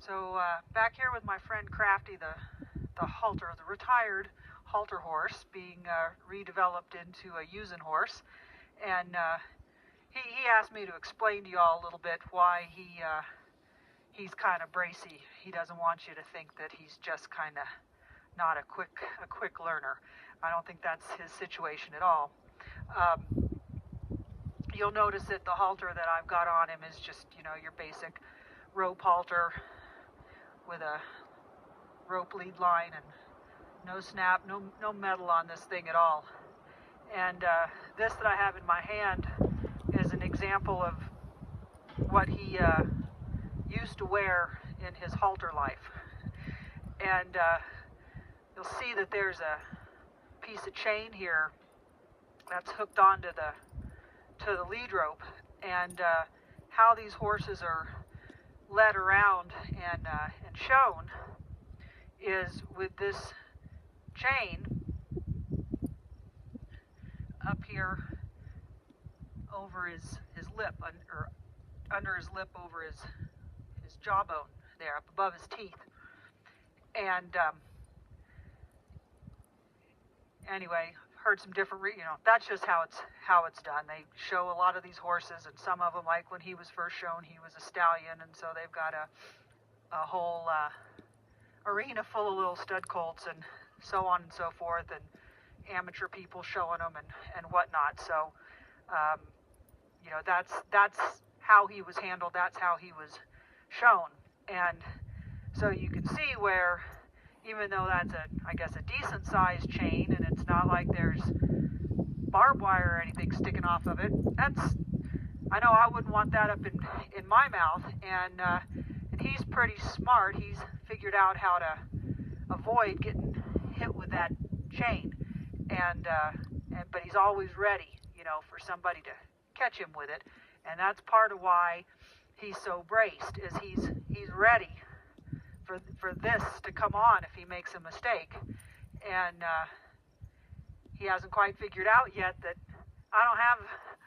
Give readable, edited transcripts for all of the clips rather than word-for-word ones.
So back here with my friend Crafty, the retired halter horse being redeveloped into a using horse, and he asked me to explain to y'all a little bit why he's kind of bracy. He doesn't want you to think that he's just kind of not a quick learner. I don't think that's his situation at all. You'll notice that the halter that I've got on him is just, your basic rope halter with a rope lead line and no snap, no metal on this thing at all. And this that I have in my hand is an example of what he used to wear in his halter life. And you'll see that there's a piece of chain here that's hooked onto the lead rope, and how these horses are led around and shown is with this chain up here over his lip, or under his lip, over his jawbone there, up above his teeth. And anyway, heard some different, that's just how it's done. They show a lot of these horses, and some of them, like when he was first shown, he was a stallion, and so they've got a whole arena full of little stud colts and so on and so forth, and amateur people showing them and whatnot. So that's how he was handled, that's how he was shown. And so you can see where, even though that's I guess a decent sized chain, and it's not like there's barbed wire or anything sticking off of it, I know I wouldn't want that up in my mouth. And he's pretty smart. He's figured out how to avoid getting hit with that chain, but he's always ready, for somebody to catch him with it. And that's part of why he's so braced, is he's ready for this to come on if he makes a mistake. And he hasn't quite figured out yet that I don't have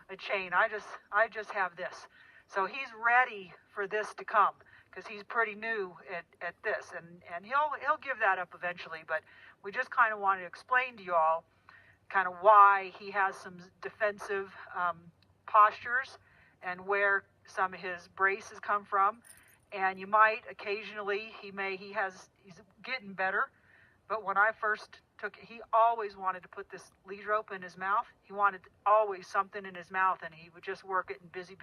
a chain, I just have this. So he's ready for this to come, because he's pretty new at this, and he'll give that up eventually. But we just kind of wanted to explain to you all kind of why he has some defensive postures and where some of his braces come from. And you might occasionally, he's getting better, but when I first took it, he always wanted to put this lead rope in his mouth. He wanted always something in his mouth, and he would just work it and busy.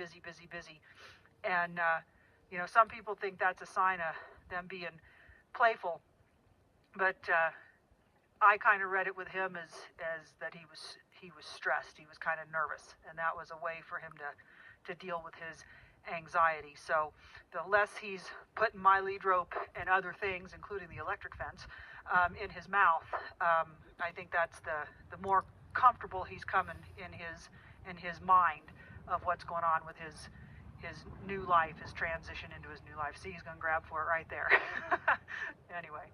And some people think that's a sign of them being playful, but I kind of read it with him as that he was stressed. He was kind of nervous, and that was a way for him to deal with his anxiety. So the less he's putting my lead rope and other things, including the electric fence, in his mouth, I think that's the more comfortable he's coming in his mind of what's going on with his new life, his transition into his new life. See, he's going to grab for it right there. Anyway.